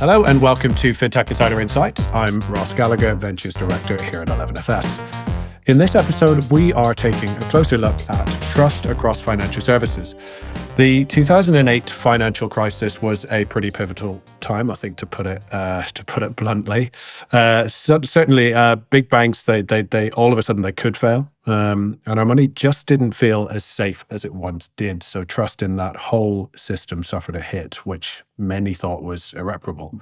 Hello and welcome to Fintech Insider Insights. I'm Ross Gallagher, Ventures Director here at 11FS. In this episode, we are taking a closer look at trust across financial services. The 2008 financial crisis was a pretty pivotal time, I think, to put it bluntly. Certainly, big banks, they all of a sudden they could fail, and our money just didn't feel as safe as it once did. So trust in that whole system suffered a hit, which many thought was irreparable.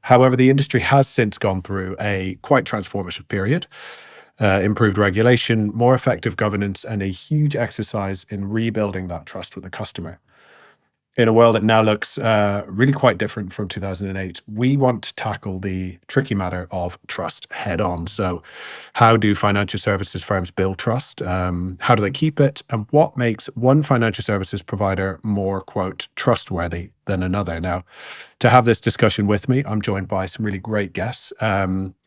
However, the industry has since gone through a quite transformative period. Improved regulation, more effective governance, and a huge exercise in rebuilding that trust with the customer. In a world that now looks really quite different from 2008, we want to tackle the tricky matter of trust head on. So how do financial services firms build trust? How do they keep it? And what makes one financial services provider more, quote, trustworthy than another? Now, to have this discussion with me, I'm joined by some really great guests.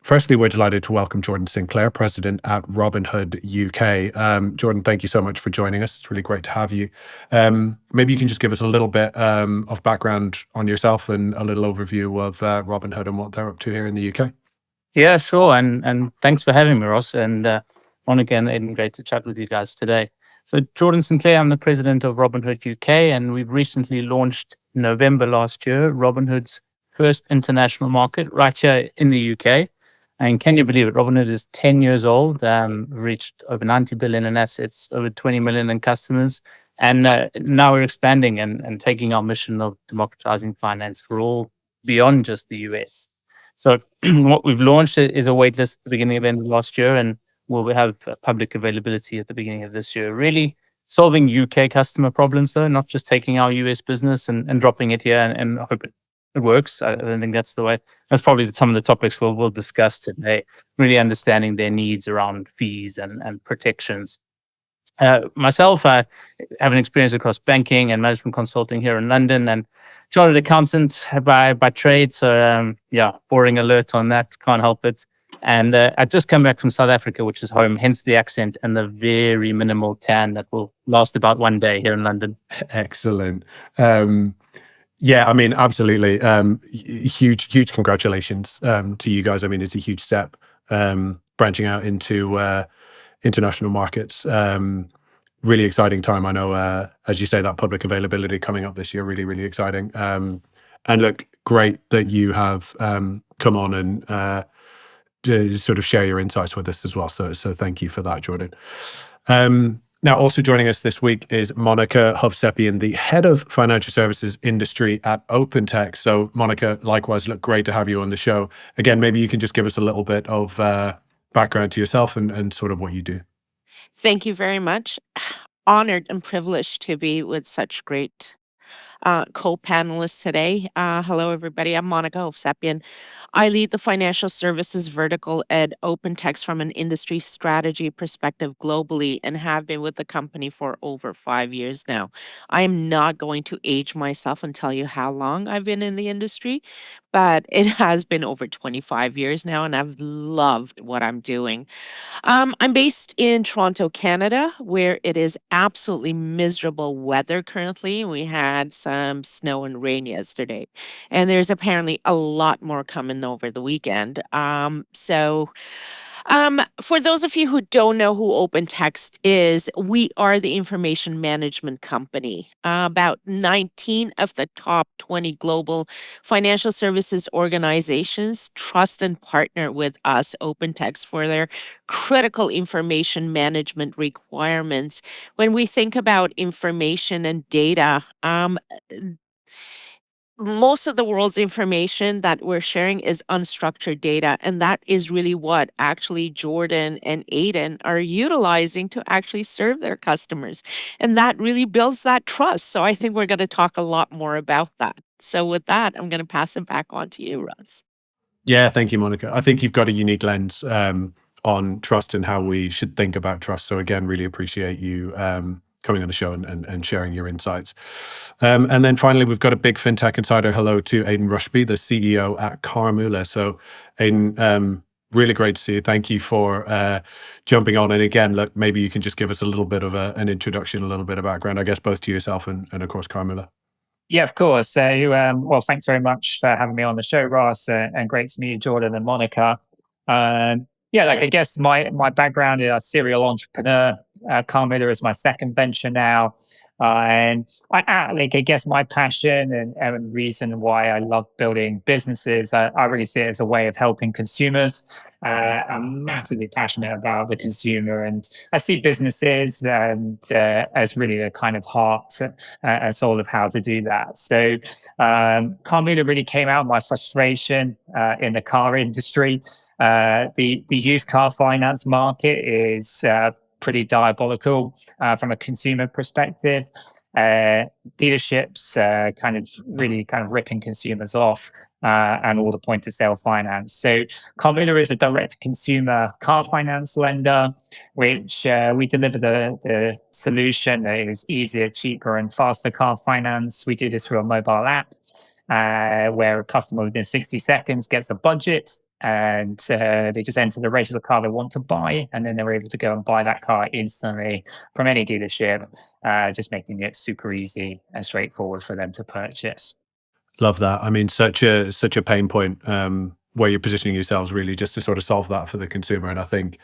Firstly, we're delighted to welcome Jordan Sinclair, President at Robinhood UK. Jordan, thank you so much for joining us. It's really great to have you. Maybe you can just give us a little bit of background on yourself and a little overview of Robinhood and what they're up to here in the UK. Yeah, sure. And thanks for having me, Ross. And on again, Aiden, great to chat with you guys today. So Jordan Sinclair, I'm the president of Robinhood UK, and we've recently launched in November last year, Robinhood's first international market right here in the UK. And can you believe it? Robinhood is 10 years old, reached over 90 billion in assets, over 20 million in customers. And now we're expanding and taking our mission of democratizing finance for all beyond just the US. So what we've launched is a waitlist at the beginning of the end of last year, and we'll have public availability at the beginning of this year. Really solving UK customer problems, though, not just taking our US business and dropping it here and hope it works. I don't think that's the way. That's probably some of the topics we'll discuss today. Really understanding their needs around fees and protections. Myself, I have an experience across banking and management consulting here in London, and chartered accountant by trade. So boring alert on that. Can't help it. And I just come back from South Africa, which is home, hence the accent and the very minimal tan that will last about one day here in London. Excellent. Yeah, I mean, absolutely. Huge congratulations to you guys. I mean, it's a huge step branching out into international markets. Really exciting time. I know, as you say, that public availability coming up this year, really, really exciting. And look, great that you have come on and to sort of share your insights with us as well. So thank you for that, Jordan. Now, also joining us this week is Monica Hovsepian, the head of financial services industry at Openex. So Monica, likewise, look, great to have you on the show. Again, maybe you can just give us a little bit of background to yourself and sort of what you do. Thank you very much. Honored and privileged to be with such great co-panelists today. Hello, everybody. I'm Monica Hovsepian. I lead the financial services vertical at Openex from an industry strategy perspective globally and have been with the company for over 5 years now. I am not going to age myself and tell you how long I've been in the industry, but it has been over 25 years now, and I've loved what I'm doing. I'm based in Toronto, Canada, where it is absolutely miserable weather currently. We had some snow and rain yesterday, and there's apparently a lot more coming over the weekend. For those of you who don't know who OpenText is, we are the information management company. About 19 of the top 20 global financial services organizations trust and partner with us, OpenText, for their critical information management requirements. When we think about information and data, most of the world's information that we're sharing is unstructured data, and that is really what actually Jordan and Aiden are utilizing to actually serve their customers. And that really builds that trust. So I think we're going to talk a lot more about that. So with that, I'm going to pass it back on to you, Russ. Yeah, thank you, Monica. I think you've got a unique lens on trust and how we should think about trust. So again, really appreciate you coming on the show and sharing your insights. And then finally, we've got a big Fintech Insider hello to Aiden Rushby, the CEO at Carmula. So Aiden, really great to see you. Thank you for jumping on. And again, look, maybe you can just give us a little bit of an introduction, a little bit of background, I guess, both to yourself and of course, Carmula. Yeah, of course. So, well, thanks very much for having me on the show, Ross, and great to meet you, Jordan and Monica. Yeah, like I guess my background is a serial entrepreneur. Carl Miller is my second venture now, and like I guess my passion and reason why I love building businesses, I really see it as a way of helping consumers. I'm massively passionate about the consumer, and I see businesses as really the kind of heart and soul of how to do that. So, Carmina really came out of my frustration in the car industry. The used car finance market is pretty diabolical from a consumer perspective. Dealerships kind of ripping consumers off. And all the point of sale finance. So, Carmina is a direct to consumer car finance lender, which we deliver the solution that is easier, cheaper, and faster car finance. We do this through a mobile app where a customer within 60 seconds gets a budget and they just enter the rate of the car they want to buy, and then they're able to go and buy that car instantly from any dealership, just making it super easy and straightforward for them to purchase. Love that. I mean, such a pain point where you're positioning yourselves really just to sort of solve that for the consumer. And I think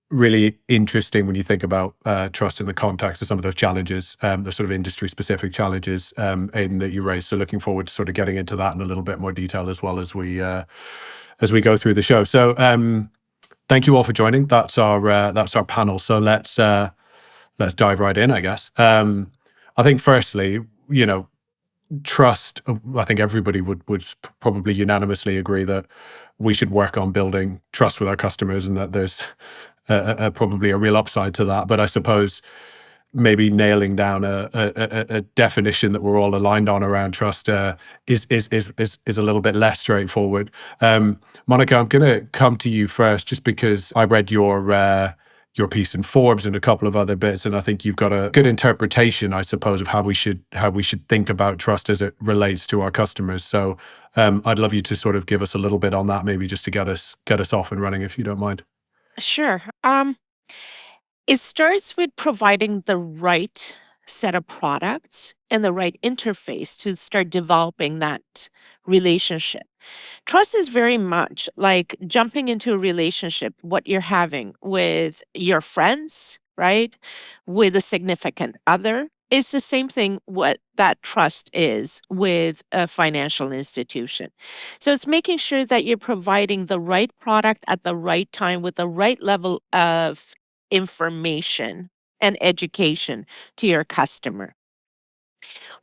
really interesting when you think about trust in the context of some of those challenges, the sort of industry specific challenges, Aiden, that you raised. So looking forward to sort of getting into that in a little bit more detail as well as we go through the show. So thank you all for joining. That's our panel. So let's dive right in, I guess. I think firstly, trust, I think everybody would probably unanimously agree that we should work on building trust with our customers, and that there's probably a real upside to that. But I suppose maybe nailing down a definition that we're all aligned on around trust is a little bit less straightforward. Monica, I'm going to come to you first, just because I read your piece in Forbes and a couple of other bits, and I think you've got a good interpretation, I suppose, of how we should think about trust as it relates to our customers. So I'd love you to sort of give us a little bit on that, maybe just to get us off and running, if you don't mind. Sure. It starts with providing the right set of products and the right interface to start developing that relationship. Trust is very much like jumping into a relationship, what you're having with your friends, right? With a significant other. It's the same thing what that trust is with a financial institution. So it's making sure that you're providing the right product at the right time with the right level of information and education to your customer.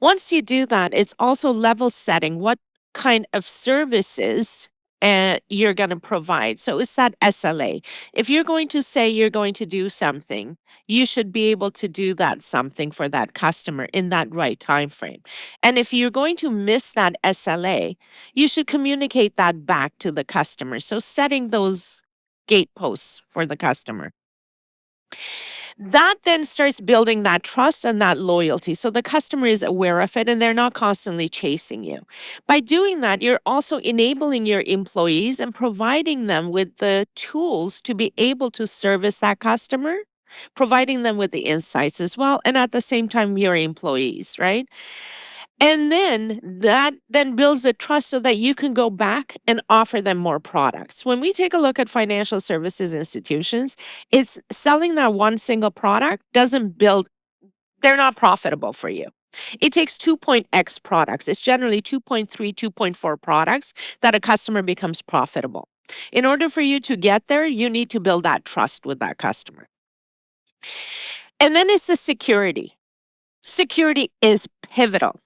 Once you do that, it's also level setting what kind of services you're going to provide. So it's that SLA. If you're going to say you're going to do something, you should be able to do that something for that customer in that right time frame. And if you're going to miss that SLA, you should communicate that back to the customer. So setting those gateposts for the customer. That then starts building that trust and that loyalty. So the customer is aware of it and they're not constantly chasing you. By doing that, you're also enabling your employees and providing them with the tools to be able to service that customer, providing them with the insights as well, and at the same time, your employees, right? And then that then builds the trust so that you can go back and offer them more products. When we take a look at financial services institutions, it's selling that one single product doesn't build, they're not profitable for you. It takes 2.x products. It's generally 2.3, 2.4 products that a customer becomes profitable. In order for you to get there, you need to build that trust with that customer. And then it's the security. Security is pivotal.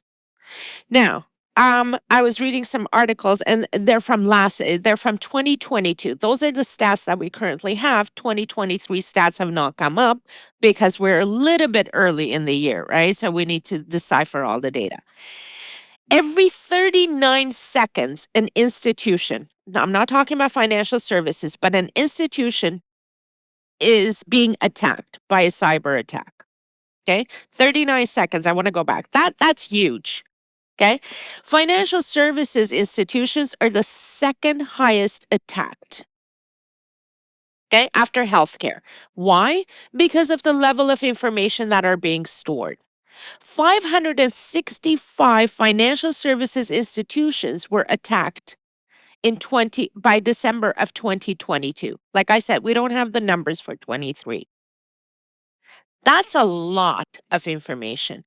Now, I was reading some articles and they're from 2022. Those are the stats that we currently have. 2023 stats have not come up because we're a little bit early in the year, right? So we need to decipher all the data. Every 39 seconds, an institution, now I'm not talking about financial services, but an institution is being attacked by a cyber attack. Okay? 39 seconds. I want to go back. That's huge. Okay. Financial services institutions are the second highest attacked. Okay. After healthcare. Why? Because of the level of information that are being stored. 565 financial services institutions were attacked by December of 2022. Like I said, we don't have the numbers for 23. That's a lot of information.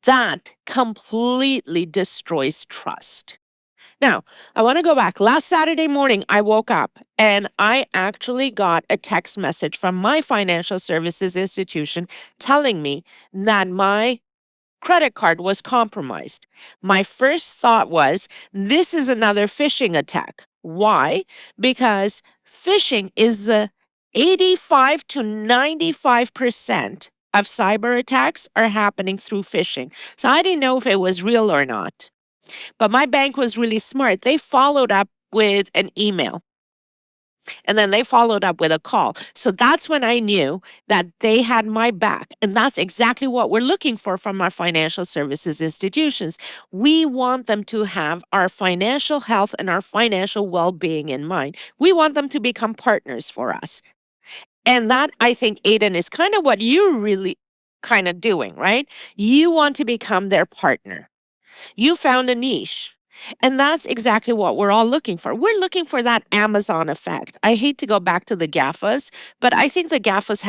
That completely destroys trust. Now, I want to go back. Last Saturday morning, I woke up and I actually got a text message from my financial services institution telling me that my credit card was compromised. My first thought was, this is another phishing attack. Why? Because phishing is the 85 to 95% of cyber attacks are happening through phishing. So I didn't know if it was real or not. But my bank was really smart. They followed up with an email. And then they followed up with a call. So that's when I knew that they had my back. And that's exactly what we're looking for from our financial services institutions. We want them to have our financial health and our financial well-being in mind. We want them to become partners for us. And that, I think, Aiden, is kind of what you're really kind of doing, right? You want to become their partner. You found a niche. And that's exactly what we're all looking for. We're looking for that Amazon effect. I hate to go back to the GAFAs, but I think the GAFAs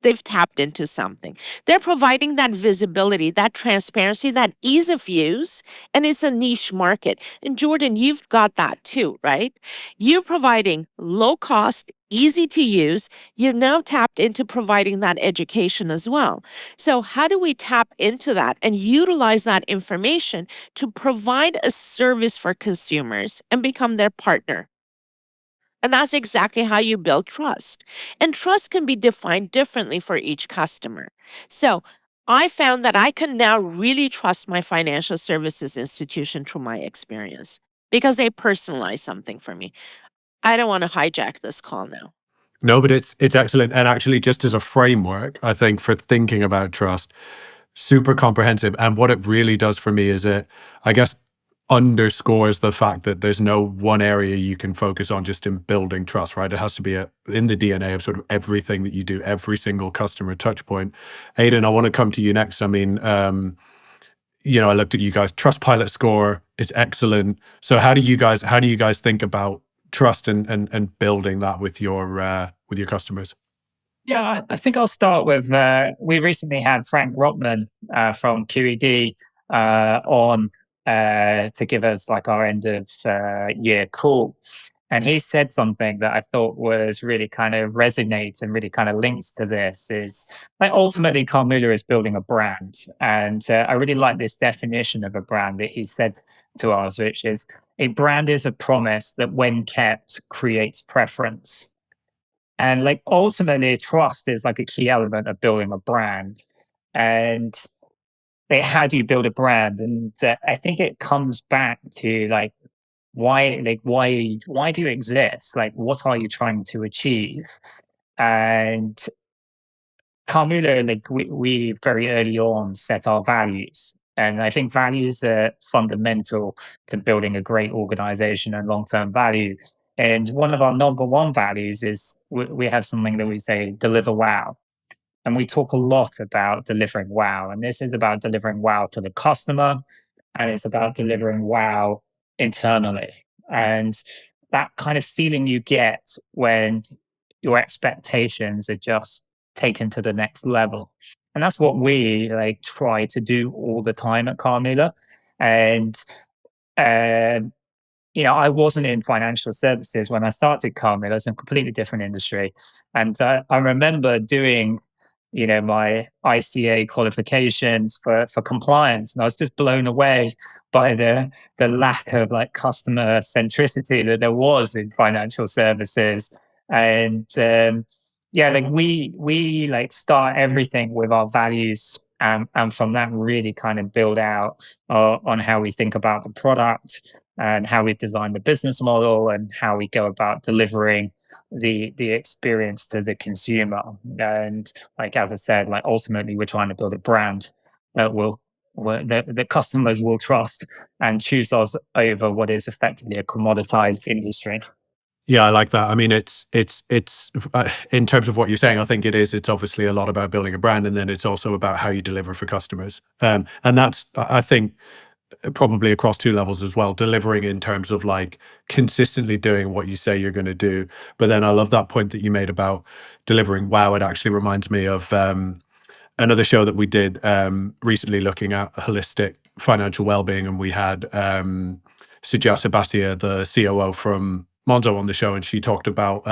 they've tapped into something. They're providing that visibility, that transparency, that ease of use, and it's a niche market. And Jordan, you've got that too, right? You're providing low cost, easy to use. You've now tapped into providing that education as well. So how do we tap into that and utilize that information to provide a service for consumers and become their partner? And that's exactly how you build trust. And trust can be defined differently for each customer. So I found that I can now really trust my financial services institution through my experience because they personalize something for me. I don't want to hijack this call now. No, but it's excellent. And actually, just as a framework, I think, for thinking about trust, super comprehensive. And what it really does for me is I guess, underscores the fact that there's no one area you can focus on just in building trust, right? It has to be in the DNA of sort of everything that you do, every single customer touch point. Aiden, I want to come to you next. I mean, I looked at you guys. Trustpilot score is excellent. So how do you guys think about trust and building that with your customers? Yeah, I think I'll start with, we recently had Frank Rotman from QED on to give us like our end of year call. And he said something that I thought was really kind of resonates and really kind of links to this is like ultimately Carmula is building a brand. And I really like this definition of a brand that he said to us, which is a brand is a promise that when kept creates preference. And like ultimately trust is like a key element of building a brand. And like, how do you build a brand? And I think it comes back to like why do you exist? Like what are you trying to achieve? And Carmula, like we very early on set our values. And I think values are fundamental to building a great organization and long-term value. And one of our number one values is we have something that we say, deliver wow. And we talk a lot about delivering wow. And this is about delivering wow to the customer. And it's about delivering wow internally. And that kind of feeling you get when your expectations are just taken to the next level. And that's what we like try to do all the time at Carmula. And I wasn't in financial services when I started Carmula. I was in a completely different industry. And I remember doing, my ICA qualifications for compliance. And I was just blown away by the lack of like customer centricity that there was in financial services. And like we like start everything with our values. And from that really kind of build out on how we think about the product and how we design the business model and how we go about delivering the experience to the consumer. And like as I said, like ultimately we're trying to build a brand that the customers will trust and choose us over what is effectively a commoditized industry. Yeah, I like that. I mean, it's in terms of what you're saying, I think it is. It's obviously a lot about building a brand, and then it's also about how you deliver for customers. And that's, I think, probably across two levels as well, delivering in terms of like consistently doing what you say you're going to do. But then I love that point that you made about delivering. Wow, it actually reminds me of another show that we did recently looking at holistic financial well-being, and we had Sujata Bhatia, the COO from Monzo, on the show, and she talked about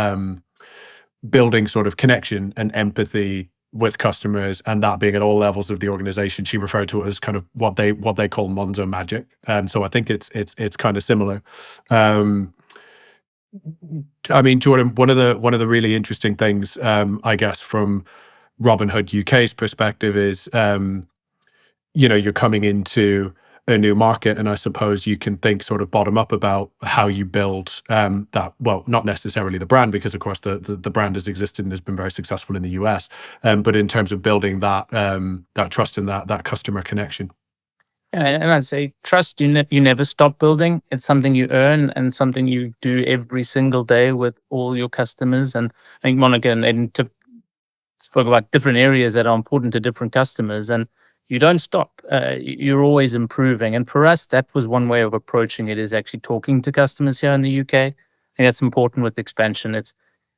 building sort of connection and empathy with customers, and that being at all levels of the organization. She referred to it as kind of what they call Monzo magic. So I think it's kind of similar. I mean, Jordan, one of the really interesting things, I guess, from Robinhood UK's perspective is, you're coming into a new market, and I suppose you can think sort of bottom up about how you build that. Well, not necessarily the brand, because of course the brand has existed and has been very successful in the US, but in terms of building that that trust and that customer connection. And I'd say trust, you never stop building. It's something you earn and something you do every single day with all your customers. And I think Monica and spoke about different areas that are important to different customers, and you don't stop. You're always improving. And for us, that was one way of approaching it, is actually talking to customers here in the UK. I think that's important with expansion. It's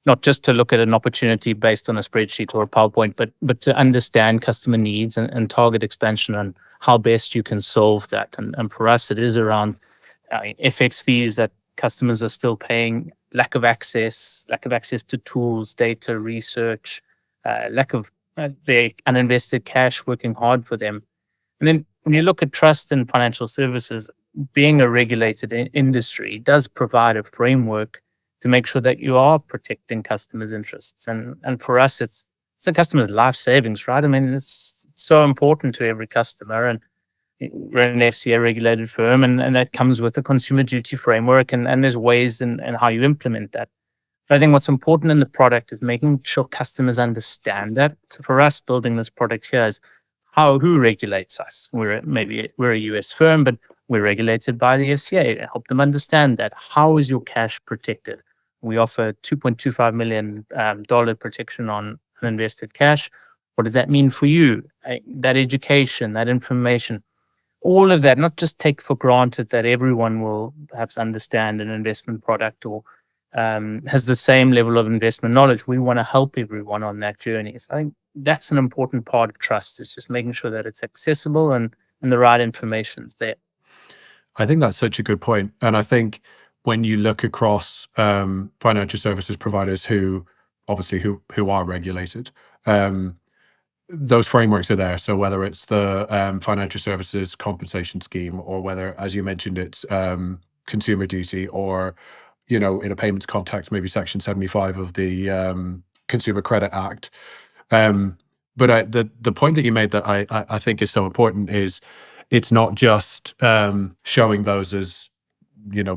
not just to look at an opportunity based on a spreadsheet or a PowerPoint, but to understand customer needs and target expansion and how best you can solve that. And for us, it is around FX fees that customers are still paying, lack of access to tools, data, research, lack of their uninvested cash working hard for them. And then when you look at trust in financial services, being a regulated industry does provide a framework to make sure that you are protecting customers' interests. And for us, it's a customer's life savings, right? I mean, it's so important to every customer. And we're an FCA regulated firm, and that comes with a consumer duty framework, and there's ways in how you implement that. But I think what's important in the product is making sure customers understand that. So for us, building this product here is who regulates us. We're a US firm, but we're regulated by the FCA to help them understand that. How is your cash protected? We offer $2.25 million protection on uninvested cash. What does that mean for you? That education, that information, all of that, not just take for granted that everyone will perhaps understand an investment product or has the same level of investment knowledge. We want to help everyone on that journey. So I think that's an important part of trust. It's just making sure that it's accessible and the right information's there. I think that's such a good point. And I think when you look across financial services providers who obviously who are regulated, those frameworks are there. So whether it's the financial services compensation scheme, or whether, as you mentioned, it's consumer duty, or in a payments context, maybe Section 75 of the Consumer Credit Act. But the point that you made that I think is so important is it's not just showing those as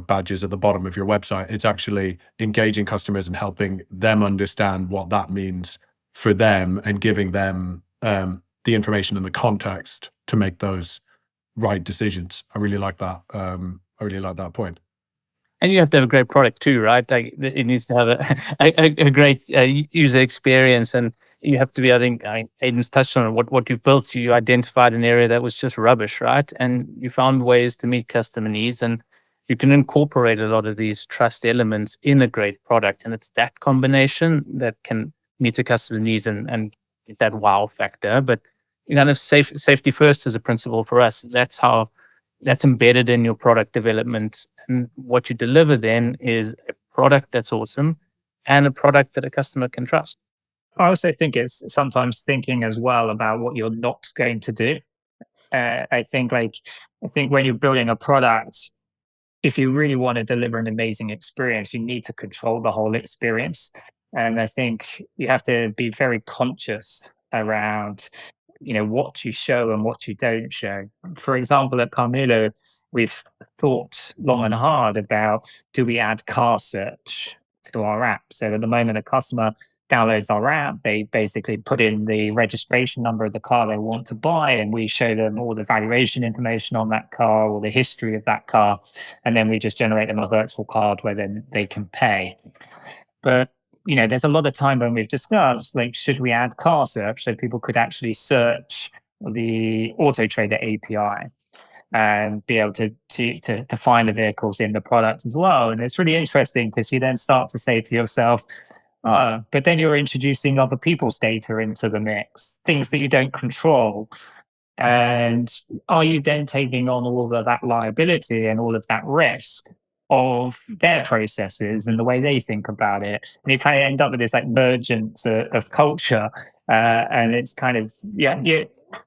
badges at the bottom of your website. It's actually engaging customers and helping them understand what that means for them, and giving them the information and the context to make those right decisions. I really like that. I really like that point. And you have to have a great product too, right? Like, it needs to have a great user experience, and you have to be, I think Aiden's touched on it, what you built. You identified an area that was just rubbish, right? And you found ways to meet customer needs, and you can incorporate a lot of these trust elements in a great product. And it's that combination that can meet the customer needs and get that wow factor. But kind of safety first is a principle for us. That's embedded in your product development. And what you deliver then is a product that's awesome and a product that a customer can trust. I also think it's sometimes thinking as well about what you're not going to do. I think when you're building a product, if you really want to deliver an amazing experience, you need to control the whole experience. And I think you have to be very conscious around, what you show and what you don't show. For example, at Carmelo, we've thought long and hard about, do we add car search to our app? So at the moment, a customer downloads our app, they basically put in the registration number of the car they want to buy, and we show them all the valuation information on that car or the history of that car. And then we just generate them a virtual card where then they can pay. But there's a lot of time when we've discussed, like, should we add car search so people could actually search the Auto Trader API and be able to find the vehicles in the product as well. And it's really interesting because you then start to say to yourself, but then you're introducing other people's data into the mix, things that you don't control. And are you then taking on all of that liability and all of that risk of their processes and the way they think about it? And you kind of end up with this like mergence of culture. And it's kind of,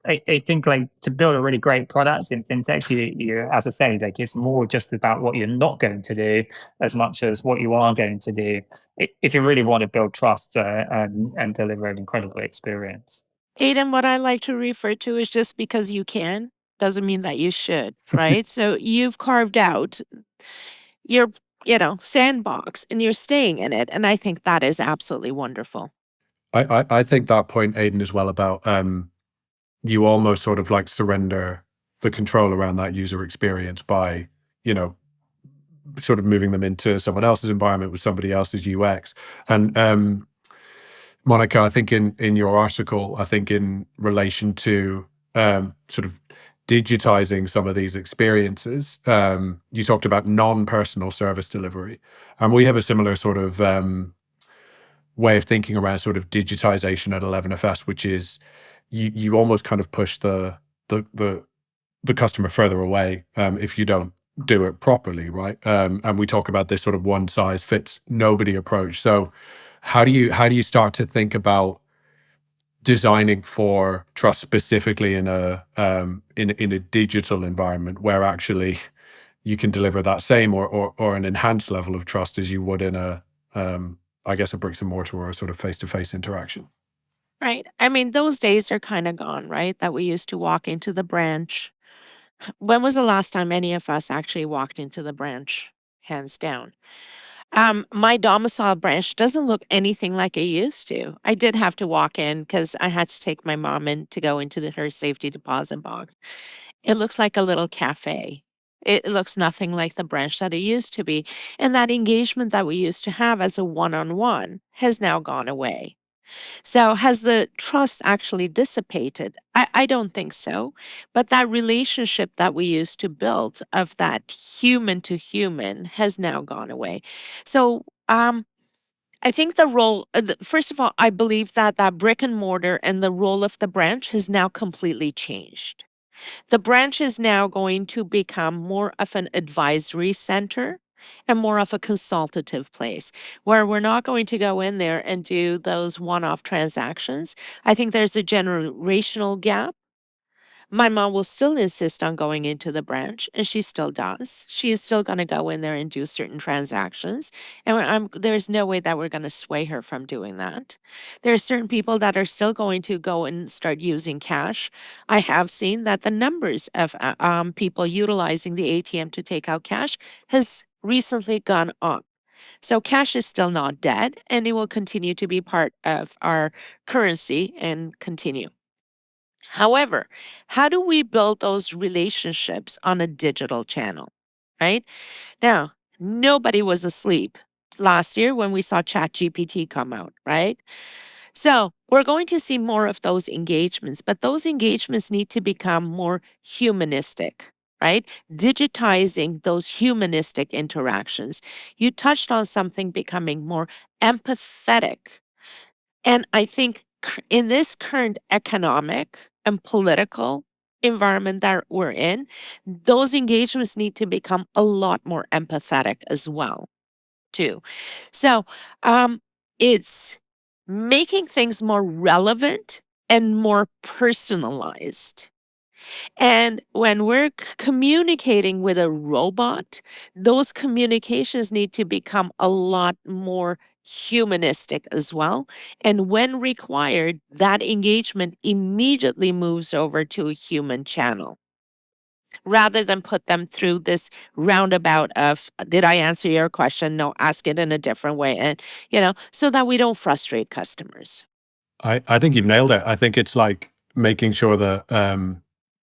I think like to build a really great product in fintech, you as I say, like it's more just about what you're not going to do as much as what you are going to do if you really want to build trust and deliver an incredible experience. Aiden, what I like to refer to is just because you can doesn't mean that you should, right? So you've carved out your, sandbox and you're staying in it. And I think that is absolutely wonderful. I think that point, Aiden, as well about you almost sort of like surrender the control around that user experience by, sort of moving them into someone else's environment with somebody else's UX. And Monica, I think in your article, I think in relation to sort of digitizing some of these experiences, you talked about non-personal service delivery. And we have a similar sort of way of thinking around sort of digitization at 11FS, which is you almost kind of push the customer further away if you don't do it properly, right? And we talk about this sort of one size fits nobody approach. So how do you start to think about designing for trust specifically in a digital environment where actually you can deliver that same or an enhanced level of trust as you would in a I guess a bricks and mortar or a sort of face-to-face interaction? Right. I mean, those days are kind of gone, right? That we used to walk into the branch. When was the last time any of us actually walked into the branch? Hands down. My domicile branch doesn't look anything like it used to. I did have to walk in because I had to take my mom in to go into her safety deposit box. It looks like a little cafe. It looks nothing like the branch that it used to be. And that engagement that we used to have as a one-on-one has now gone away. So has the trust actually dissipated? I don't think so. But that relationship that we used to build of that human to human has now gone away. So I think the role, first of all, I believe that that brick and mortar and the role of the branch has now completely changed. The branch is now going to become more of an advisory center and more of a consultative place where we're not going to go in there and do those one off transactions. I think there's a generational gap. My mom will still insist on going into the branch, and she still does. She is still going to go in there and do certain transactions. And there's no way that we're going to sway her from doing that. There are certain people that are still going to go and start using cash. I have seen that the numbers of people utilizing the ATM to take out cash has recently gone up. So cash is still not dead, and it will continue to be part of our currency and continue. However, how do we build those relationships on a digital channel, right? Now, nobody was asleep last year when we saw ChatGPT come out, right? So we're going to see more of those engagements, but those engagements need to become more humanistic, right? Digitizing those humanistic interactions. You touched on something becoming more empathetic, and I think in this current economic and political environment that we're in, those engagements need to become a lot more empathetic as well, too. So it's making things more relevant and more personalized. And when we're communicating with a robot, those communications need to become a lot more humanistic as well. And when required, that engagement immediately moves over to a human channel. rather than put them through this roundabout of, did I answer your question? No, ask it in a different way. And, so that we don't frustrate customers. I think you've nailed it. I think it's like making sure that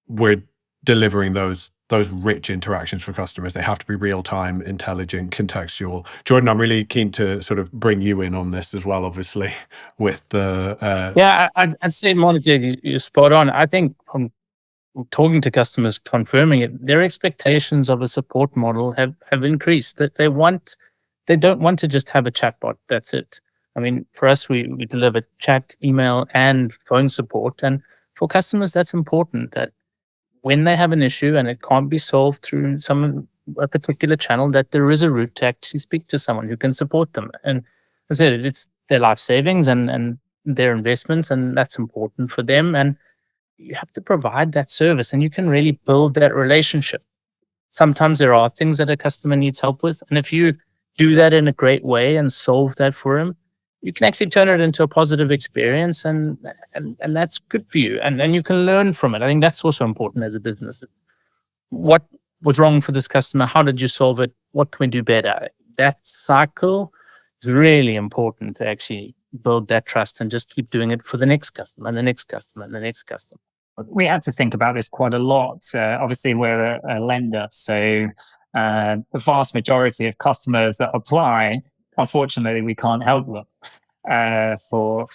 we're delivering those rich interactions for customers. They have to be real time, intelligent, contextual. Jordan, I'm really keen to sort of bring you in on this as well, obviously, with the Yeah, I'd say, Monica, you're spot on. I think from talking to customers, confirming it, their expectations of a support model have increased. That they don't want to just have a chatbot. That's it. I mean, for us, we deliver chat, email, and phone support. And for customers, that's important, that when they have an issue and it can't be solved through a particular channel, that there is a route to actually speak to someone who can support them. And as I said, it's their life savings and their investments, and that's important for them. And you have to provide that service, and you can really build that relationship. Sometimes there are things that a customer needs help with, and if you do that in a great way and solve that for him, you can actually turn it into a positive experience, and that's good for you. And then you can learn from it. I think that's also important as a business. What was wrong for this customer? How did you solve it? What can we do better? That cycle is really important to actually build that trust and just keep doing it for the next customer and the next customer and the next customer. We had to think about this quite a lot. Obviously, we're a lender, so the vast majority of customers that apply, unfortunately, we can't help them for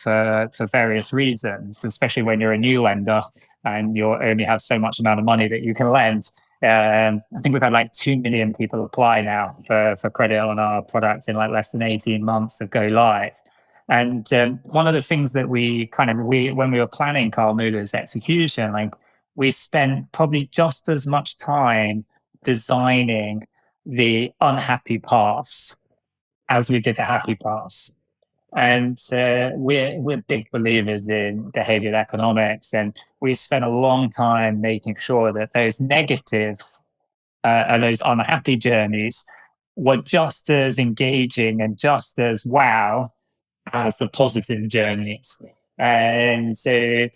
various reasons, especially when you're a new lender and you only have so much amount of money that you can lend. I think we've had like 2 million people apply now for credit on our products in like less than 18 months of go live. And one of the things that when we were planning Carl Muller's execution, like we spent probably just as much time designing the unhappy paths as we did the happy paths. And we're big believers in behavioral economics, and we spent a long time making sure that those negative and those unhappy journeys were just as engaging and just as wow as the positive journeys. And so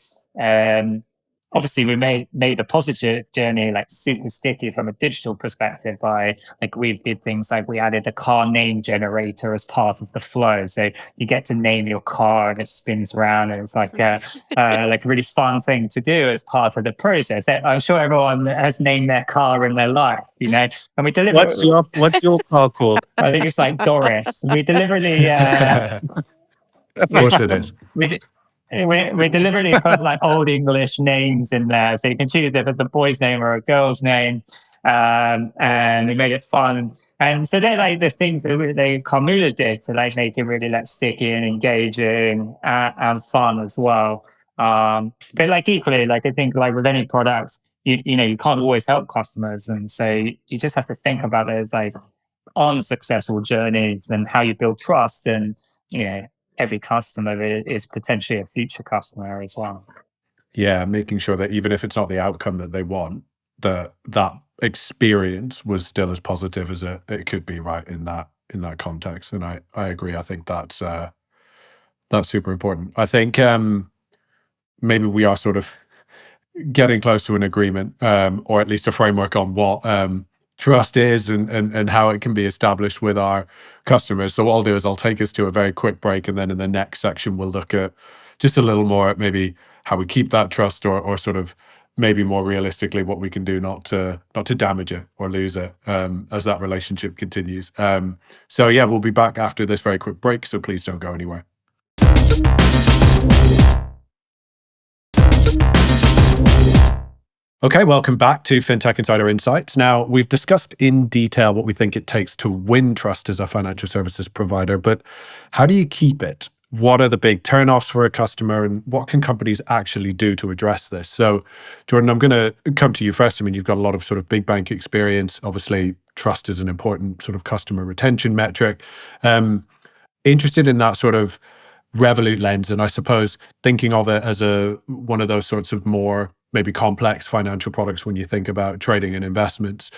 obviously we made the positive journey like super sticky from a digital perspective by like we did things like we added a car name generator as part of the flow. So you get to name your car and it spins around, and it's like like a really fun thing to do as part of the process. I'm sure everyone has named their car in their life, and we deliberately. What's your car called? I think it's like Doris. We deliberately of course it is. We deliberately put like old English names in there, so you can choose if it's a boy's name or a girl's name, and we made it fun. And so they're like the things that Carl Muller did to like make it really like sticky and engaging and fun as well. But like equally, like I think like with any product, you can't always help customers, and so you just have to think about it as like unsuccessful journeys and how you build trust, and every customer is potentially a future customer as well. Yeah, making sure that even if it's not the outcome that they want, that experience was still as positive as it could be, right, in that context. And I agree. I think that's super important. I think maybe we are sort of getting close to an agreement, or at least a framework on what trust is and how it can be established with our customers. So what I'll do is I'll take us to a very quick break, and then in the next section we'll look at just a little more at maybe how we keep that trust, or sort of maybe more realistically what we can do not to damage it or lose it as that relationship continues. So yeah, we'll be back after this very quick break, so please don't go anywhere. Okay, welcome back to Fintech Insider Insights. Now, we've discussed in detail what we think it takes to win trust as a financial services provider, but how do you keep it? What are the big turnoffs for a customer, and what can companies actually do to address this? So, Jordan, I'm going to come to you first. I mean, you've got a lot of sort of big bank experience. Obviously, trust is an important sort of customer retention metric. Interested in that sort of Revolut lens, and I suppose thinking of it as one of those sorts of more maybe complex financial products when you think about trading and investments.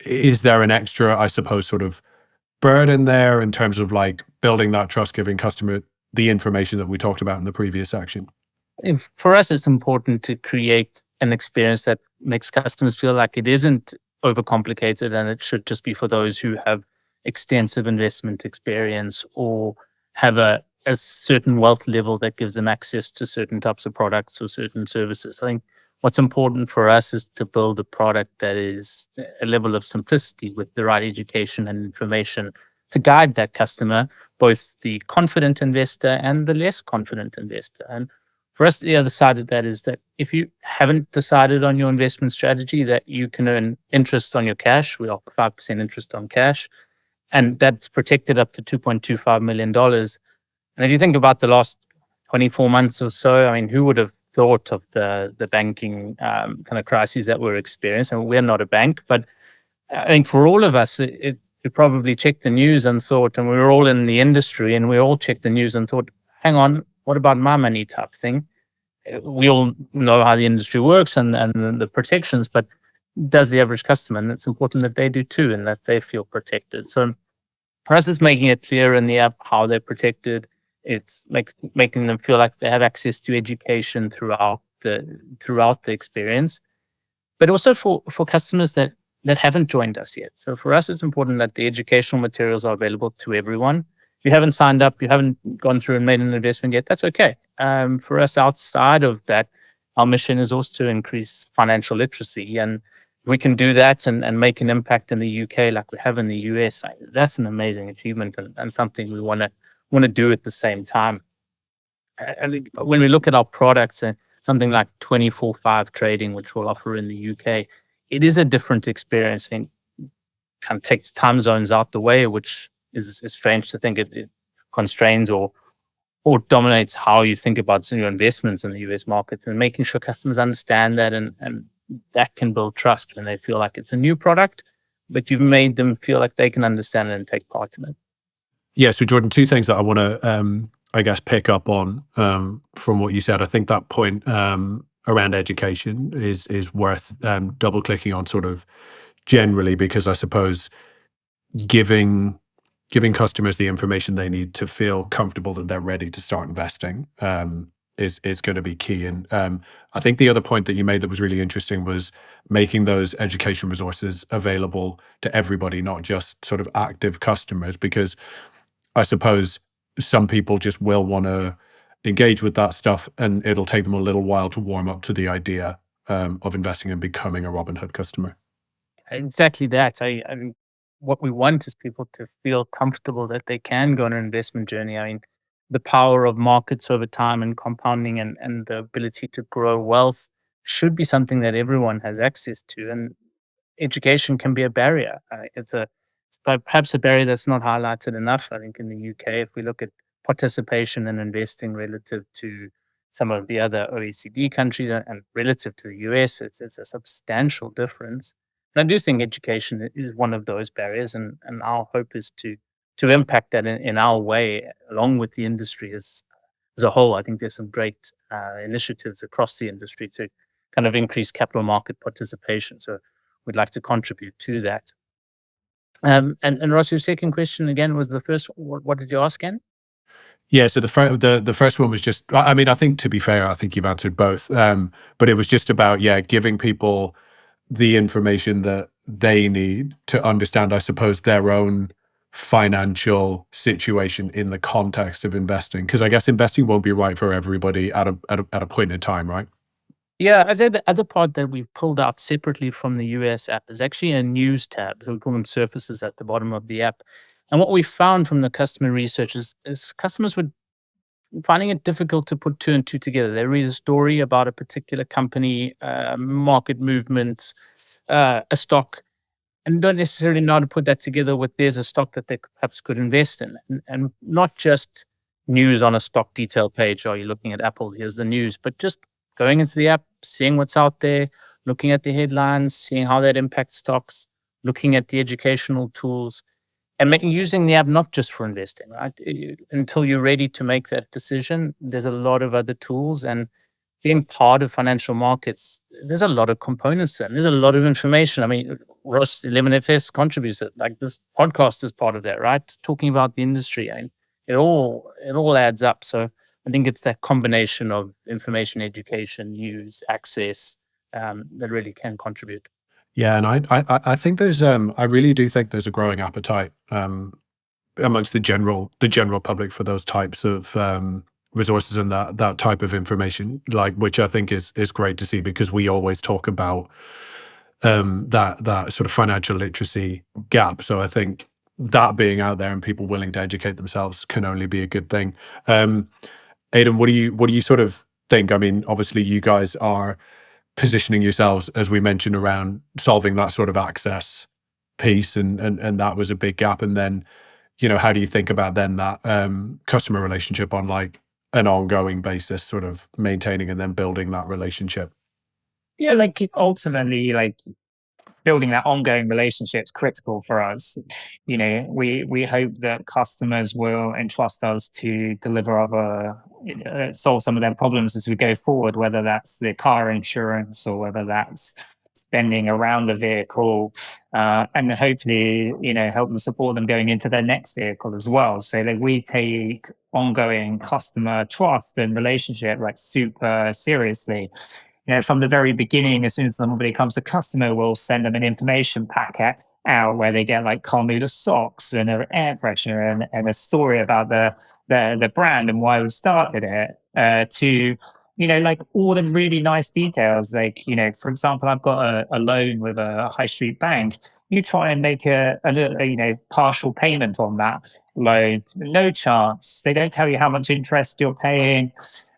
Is there an extra, I suppose, sort of burden there in terms of like building that trust, giving customer the information that we talked about in the previous section? For us, it's important to create an experience that makes customers feel like it isn't overcomplicated and it should just be for those who have extensive investment experience or have a certain wealth level that gives them access to certain types of products or certain services. I think what's important for us is to build a product that is a level of simplicity with the right education and information to guide that customer, both the confident investor and the less confident investor. And for us, the other side of that is that if you haven't decided on your investment strategy, that you can earn interest on your cash. We offer 5% interest on cash, and that's protected up to $2.25 million. And if you think about the last 24 months or so, I mean, who would have thought of the banking kind of crises that we're experiencing? And we're not a bank, but I think for all of us, we probably checked the news and thought, and we were all in the industry, and we all checked the news and thought, hang on, what about my money type thing? We all know how the industry works and the protections, but does the average customer? And it's important that they do too, and that they feel protected. So for us, it's making it clear in the app how they're protected. It's making them feel like they have access to education throughout the experience, but also for customers that haven't joined us yet. So for us, it's important that the educational materials are available to everyone. If you haven't signed up, you haven't gone through and made an investment yet, that's okay. For us, outside of that, our mission is also to increase financial literacy, and we can do that and make an impact in the UK like we have in the US. That's an amazing achievement and something we want to do at the same time. And when we look at our products, something like 24/5 trading, which we'll offer in the UK, it is a different experience. It kind of takes time zones out the way, which is strange to think it constrains or dominates how you think about your investments in the US market, and making sure customers understand that and that can build trust when they feel like it's a new product, but you've made them feel like they can understand it and take part in it. Yeah. So Jordan, two things that I want to, I guess, pick up on from what you said. I think that point around education is worth double clicking on sort of generally, because I suppose giving customers the information they need to feel comfortable that they're ready to start investing is going to be key. And I think the other point that you made that was really interesting was making those education resources available to everybody, not just sort of active customers, because I suppose some people just will want to engage with that stuff, and it'll take them a little while to warm up to the idea of investing and becoming a Robinhood customer. Exactly that. I mean, what we want is people to feel comfortable that they can go on an investment journey. I mean, the power of markets over time and compounding and the ability to grow wealth should be something that everyone has access to. And education can be a barrier. It's perhaps a barrier that's not highlighted enough. I think in the UK, if we look at participation in investing relative to some of the other OECD countries and relative to the US, it's a substantial difference. And I do think education is one of those barriers, and our hope is to impact that in our way, along with the industry as a whole. I think there's some great initiatives across the industry to kind of increase capital market participation. So we'd like to contribute to that. And Ross, your second question again was the first. What did you ask again? Yeah, so the first one was just, I mean, I think, to be fair, I think you've answered both, but it was just about, giving people the information that they need to understand, I suppose, their own financial situation in the context of investing, because I guess investing won't be right for everybody at a point in time, right? Yeah, I said the other part that we pulled out separately from the US app is actually a news tab. So we call them surfaces at the bottom of the app. And what we found from the customer research is customers were finding it difficult to put two and two together. They read a story about a particular company, market movements, a stock, and don't necessarily know how to put that together with there's a stock that they perhaps could invest in. And not just news on a stock detail page. Are you looking at Apple? Here's the news. But just going into the app, seeing what's out there, looking at the headlines, seeing how that impacts stocks, looking at the educational tools, and using the app not just for investing, right? Until you're ready to make that decision, there's a lot of other tools. And being part of financial markets, there's a lot of components there. There's a lot of information. I mean, Ross 11FS contributes it. Like this podcast is part of that, right? Talking about the industry. I mean, it all adds up. So I think it's that combination of information, education, news, access, that really can contribute. Yeah, and I think there's I really do think there's a growing appetite amongst the general public for those types of resources and that type of information, like, which I think is great to see, because we always talk about that sort of financial literacy gap. So I think that being out there and people willing to educate themselves can only be a good thing. Aiden, what do you sort of think? I mean, obviously you guys are positioning yourselves, as we mentioned, around solving that sort of access piece, and that was a big gap. And then, how do you think about then that customer relationship on like an ongoing basis, sort of maintaining and then building that relationship? Yeah, like ultimately, like building that ongoing relationship is critical for us. We hope that customers will entrust us to deliver solve some of their problems as we go forward, whether that's the car insurance or whether that's spending around the vehicle, and then hopefully, help them support them going into their next vehicle as well. So that we take ongoing customer trust and relationship like super seriously. From the very beginning, as soon as somebody becomes a customer, we'll send them an information packet out where they get like Carmuda socks and an air freshener and a story about the brand and why we started it, to like all the really nice details. Like, for example, I've got a loan with a high street bank. You try and make a partial payment on that loan, no chance. They don't tell you how much interest you're paying.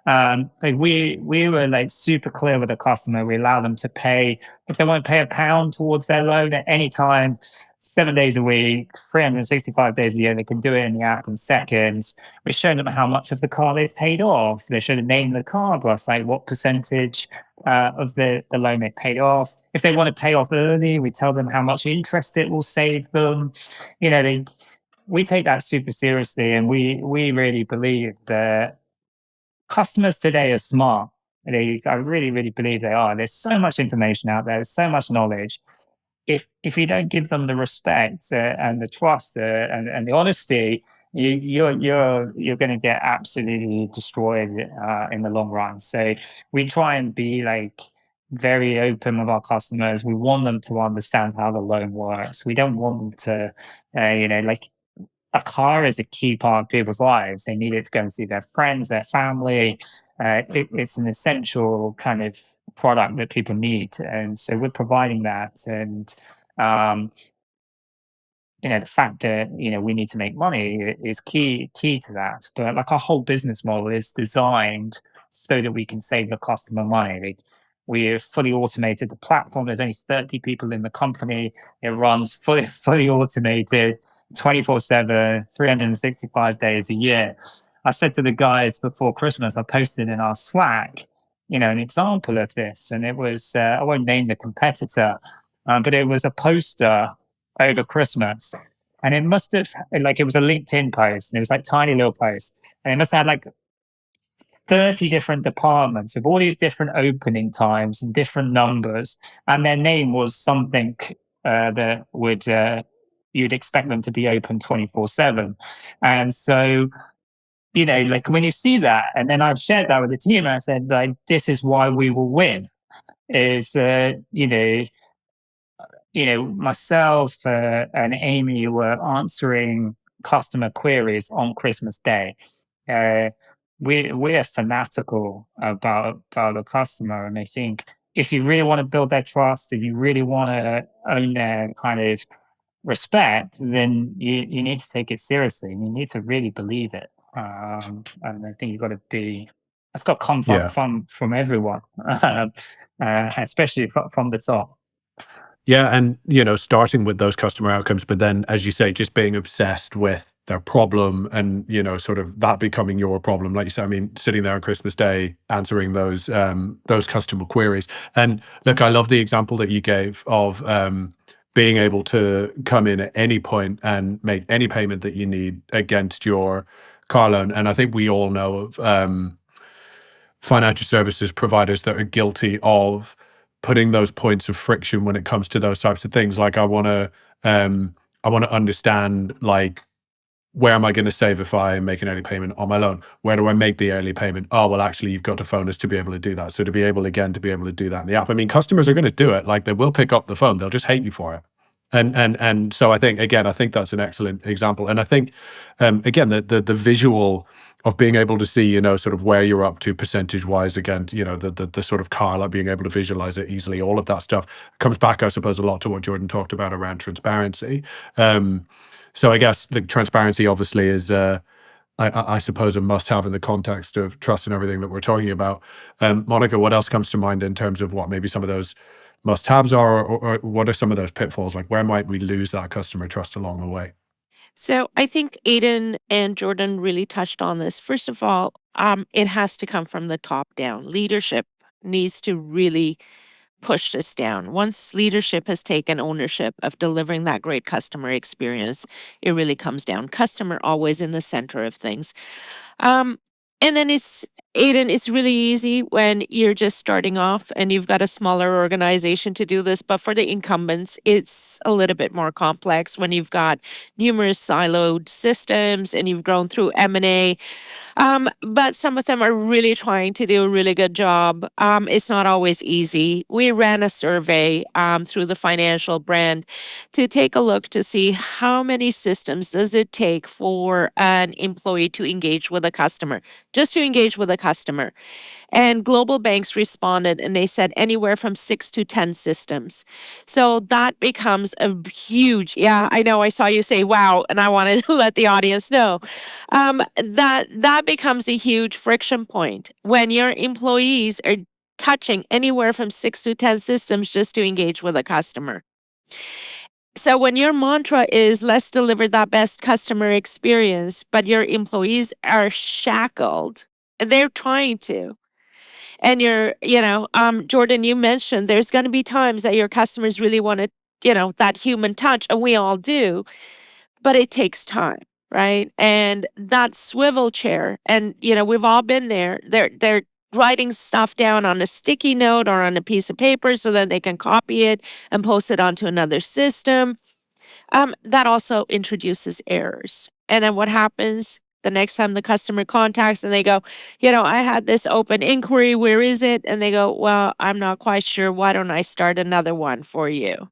Like we were like super clear with the customer. We allow them to pay, if they want to pay £1 towards their loan at any time, 7 days a week, 365 days a year, they can do it in the app in seconds. We show them how much of the car they've paid off. They show the name of the car plus like what percentage of the loan they paid off. If they want to pay off early, we tell them how much interest it will save them. We take that super seriously, and we really believe that customers today are smart. I really, really believe they are. There's so much information out there. There's so much knowledge. If you don't give them the respect and the trust and the honesty, you're going to get absolutely destroyed in the long run. So we try and be like very open with our customers. We want them to understand how the loan works. We don't want them to, like, a car is a key part of people's lives. They need it to go and see their friends, their family. It's an essential kind of product that people need. And so we're providing that. And, the fact that, we need to make money is key to that. But like our whole business model is designed so that we can save the customer money. Like, we've fully automated the platform. There's only 30 people in the company. It runs fully automated. 24/7, 365 days a year. I said to the guys before Christmas, I posted in our Slack, an example of this. And it was, I won't name the competitor, but it was a poster over Christmas. And it must have, like, it was a LinkedIn post, and it was like tiny little post. And it must have had like 30 different departments with all these different opening times and different numbers. And their name was something that would, you'd expect them to be open 24/7. And so, like when you see that, and then I've shared that with the team, and I said, like, this is why we will win. Is myself and Amy were answering customer queries on Christmas Day. We're fanatical about the customer, and I think if you really want to build their trust, if you really want to own their kind of respect, then you need to take it seriously, and you need to really believe it. And I think you've got to be. It's got to come from everyone, especially from the top. Yeah, and starting with those customer outcomes, but then, as you say, just being obsessed with their problem, and sort of that becoming your problem. Like you said, I mean, sitting there on Christmas Day answering those customer queries. And look, I love the example that you gave of being able to come in at any point and make any payment that you need against your car loan. And I think we all know of financial services providers that are guilty of putting those points of friction when it comes to those types of things. Like, I want to understand, like, where am I going to save if I make an early payment on my loan? Where do I make the early payment? Oh, well, actually, you've got to phone us to be able to do that. So to be able to do that in the app. I mean, customers are going to do it. Like, they will pick up the phone. They'll just hate you for it. And so I think that's an excellent example. And I think, again, the visual of being able to see, sort of where you're up to percentage wise, again, the sort of car, like being able to visualize it easily, all of that stuff comes back, I suppose, a lot to what Jordan talked about around transparency. So I guess the transparency obviously is, I suppose, a must-have in the context of trust and everything that we're talking about. Monica, what else comes to mind in terms of what maybe some of those must-haves are, or what are some of those pitfalls? Like, where might we lose that customer trust along the way? So I think Aiden and Jordan really touched on this. First of all, it has to come from the top down. Leadership needs to really push this down. Once leadership has taken ownership of delivering that great customer experience, it really comes down. Customer always in the center of things. Um, and then Aiden, it's really easy when you're just starting off and you've got a smaller organization to do this. But for the incumbents, it's a little bit more complex when you've got numerous siloed systems and you've grown through M&A. But some of them are really trying to do a really good job. It's not always easy. We ran a survey through the financial brand to take a look to see how many systems does it take for an employee to engage with a customer, just to engage with a customer. And global banks responded and they said anywhere from 6 to 10 systems. So that becomes a huge, yeah, I know I saw you say, wow, and I wanted to let the audience know. That becomes a huge friction point when your employees are touching anywhere from 6 to 10 systems just to engage with a customer. So when your mantra is let's deliver that best customer experience, but your employees are shackled, they're trying to. And Jordan, you mentioned there's going to be times that your customers really want to, that human touch, and we all do, but it takes time, right? And that swivel chair, and we've all been there. They're writing stuff down on a sticky note or on a piece of paper so that they can copy it and post it onto another system. That also introduces errors. And then what happens the next time the customer contacts and they go, I had this open inquiry, where is it? And they go, well, I'm not quite sure. Why don't I start another one for you?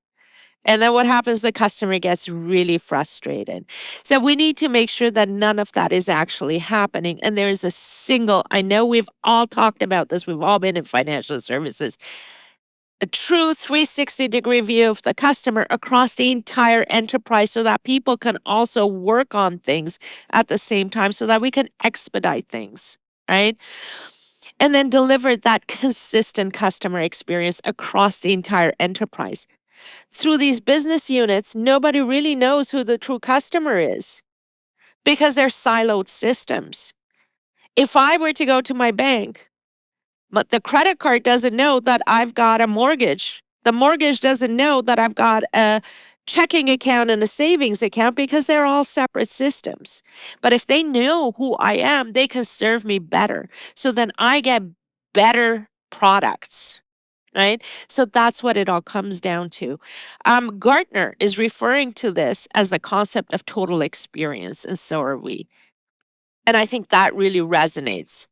And then what happens? The customer gets really frustrated. So we need to make sure that none of that is actually happening. And there is I know we've all talked about this. We've all been in financial services. A true 360-degree view of the customer across the entire enterprise so that people can also work on things at the same time so that we can expedite things, right? And then deliver that consistent customer experience across the entire enterprise. Through these business units, nobody really knows who the true customer is because they're siloed systems. If I were to go to my bank, but the credit card doesn't know that I've got a mortgage. The mortgage doesn't know that I've got a checking account and a savings account because they're all separate systems. But if they know who I am, they can serve me better. So then I get better products, right? So that's what it all comes down to. Gartner is referring to this as the concept of total experience, and so are we. And I think that really resonates.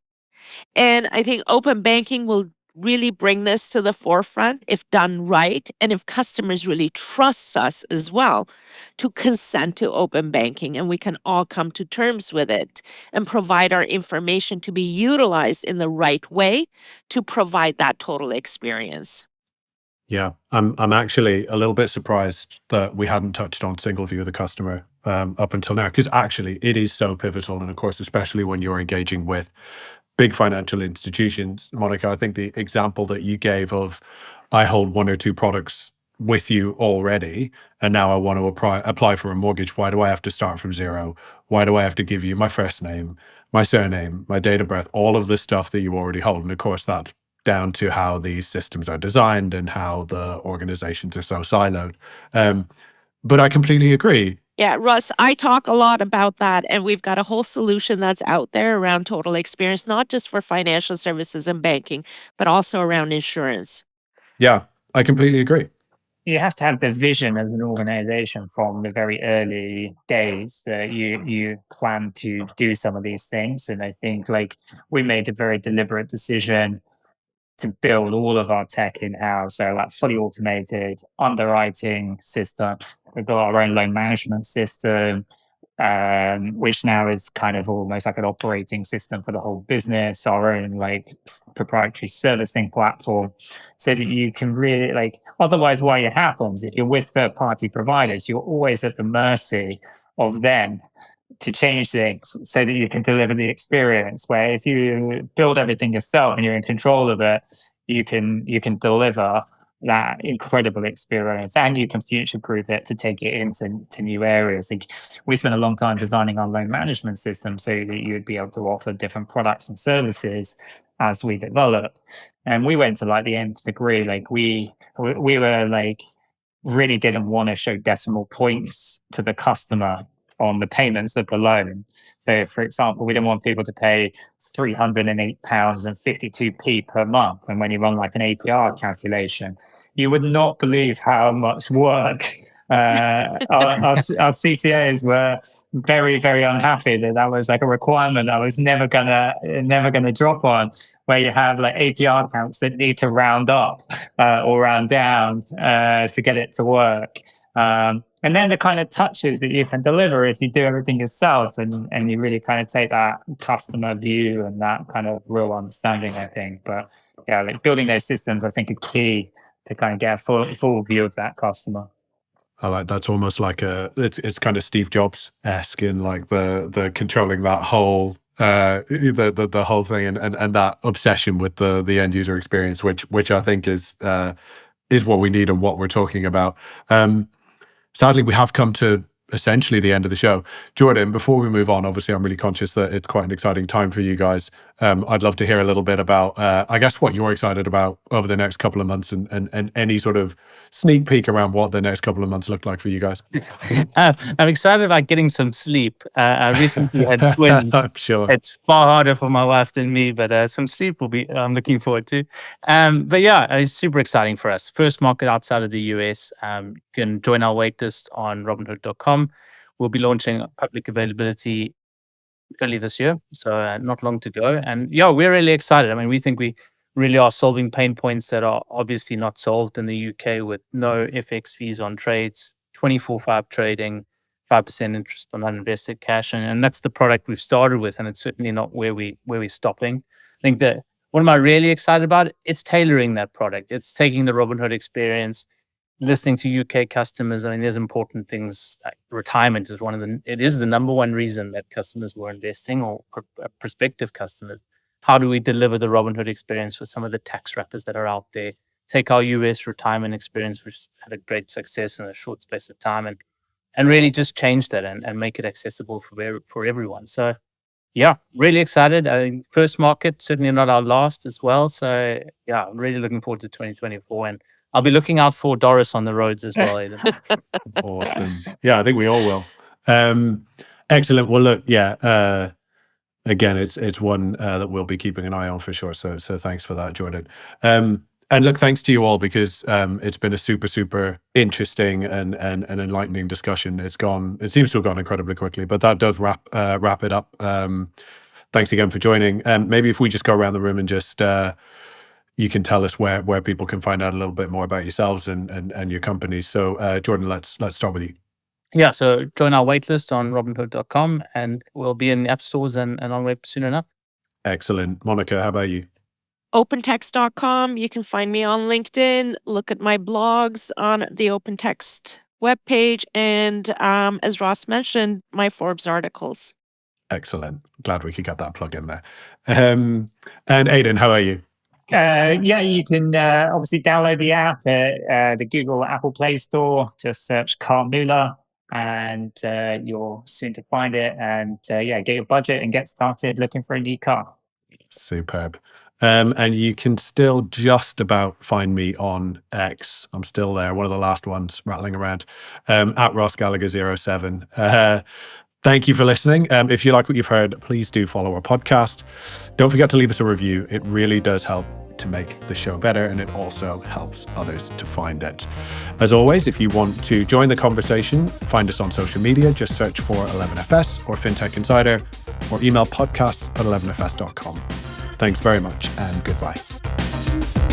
And I think open banking will really bring this to the forefront if done right, and if customers really trust us as well to consent to open banking, and we can all come to terms with it and provide our information to be utilized in the right way to provide that total experience. Yeah, I'm actually a little bit surprised that we hadn't touched on single view of the customer up until now, because actually it is so pivotal. And of course, especially when you're engaging with big financial institutions. Monica, I think the example that you gave of I hold one or two products with you already, and now I want to apply for a mortgage. Why do I have to start from zero? Why do I have to give you my first name, my surname, my date of birth, all of the stuff that you already hold? And of course, that's down to how these systems are designed and how the organizations are so siloed. But I completely agree. Yeah, Russ, I talk a lot about that, and we've got a whole solution that's out there around total experience, not just for financial services and banking, but also around insurance. Yeah, I completely agree. you have to have the vision as an organization from the very early days that you plan to do some of these things. And I think like we made a very deliberate decision to build all of our tech in-house. So like fully automated underwriting system. We've got our own loan management system, which now is kind of almost like an operating system for the whole business, our own like proprietary servicing platform, so that you can really like, otherwise what happens if you're with third party providers, you're always at the mercy of them to change things so that you can deliver the experience. Where if you build everything yourself and you're in control of it, you can deliver that incredible experience, and you can future proof it to take it into new areas. Like we spent a long time designing our loan management system so that you would be able to offer different products and services as we develop. And we went to like the nth degree. Like we were like really didn't want to show decimal points to the customer on the payments of the loan. So, for example, we didn't want people to pay £308.52 per month. And when you run like an APR calculation, you would not believe how much work our CTAs were very, very unhappy that was like a requirement I was never gonna drop on, where you have like APR accounts that need to round up or round down to get it to work. And then the kind of touches that you can deliver if you do everything yourself and you really kind of take that customer view and that kind of real understanding, I think. But yeah, like building those systems, I think, are key to kind of get a full view of that customer. I like that's almost like it's kind of Steve Jobs-esque in like the controlling that whole the whole thing and that obsession with the end user experience, which I think is what we need and what we're talking about. Sadly, we have come to essentially the end of the show. Jordan, before we move on, obviously I'm really conscious that it's quite an exciting time for you guys. I'd love to hear a little bit about, I guess, what you're excited about over the next couple of months and any sort of sneak peek around what the next couple of months look like for you guys. I'm excited about getting some sleep. I recently had twins. I'm sure. It's far harder for my wife than me, but some sleep I'm looking forward to. But yeah, it's super exciting for us. First market outside of the US. You can join our waitlist on robinhood.com. We'll be launching public availability early this year, so not long to go. And yeah, we're really excited. I mean, we think we really are solving pain points that are obviously not solved in the UK, with no FX fees on trades, 24/5 trading, 5% interest on uninvested cash. And that's the product we've started with, and it's certainly not where we're stopping. I think that what am I really excited about? It's tailoring that product. It's taking the Robinhood experience, listening to UK customers. I mean, there's important things like retirement is it is the number one reason that customers were investing, or prospective customers. How do we deliver the Robinhood experience with some of the tax wrappers that are out there? Take our US retirement experience, which had a great success in a short space of time, and really just change that and make it accessible for everyone. So yeah, really excited. I think first market, certainly not our last as well. So yeah, I'm really looking forward to 2024, and I'll be looking out for Doris on the roads as well, Aiden. Awesome. Yeah, I think we all will. Excellent. Well, look, yeah, again, it's one that we'll be keeping an eye on for sure. So thanks for that, Jordan. And look, thanks to you all, because it's been a super interesting and enlightening discussion. It seems to have gone incredibly quickly, but that does wrap it up. Thanks again for joining. Maybe if we just go around the room and just you can tell us where people can find out a little bit more about yourselves and your companies. So Jordan, let's start with you. Yeah, so join our waitlist on robinhood.com, and we'll be in app stores and on web soon enough. Excellent. Monica, how about you? Opentext.com. You can find me on LinkedIn. Look at my blogs on the Opentext webpage. And as Ross mentioned, my Forbes articles. Excellent. Glad we could get that plug in there. And Aiden, how are you? Yeah, you can obviously download the app at the Google Apple Play Store. Just search Carl Mueller, and you're soon to find it. And yeah, get your budget and get started looking for a new car. Superb. And you can still just about find me on X. I'm still there, one of the last ones rattling around, at Ross Gallagher 07. Thank you for listening. If you like what you've heard, please do follow our podcast. Don't forget to leave us a review. It really does help to make the show better, and it also helps others to find it. As always, if you want to join the conversation, find us on social media. Just search for 11FS or Fintech Insider, or email podcasts@11fs.com. Thanks very much, and goodbye.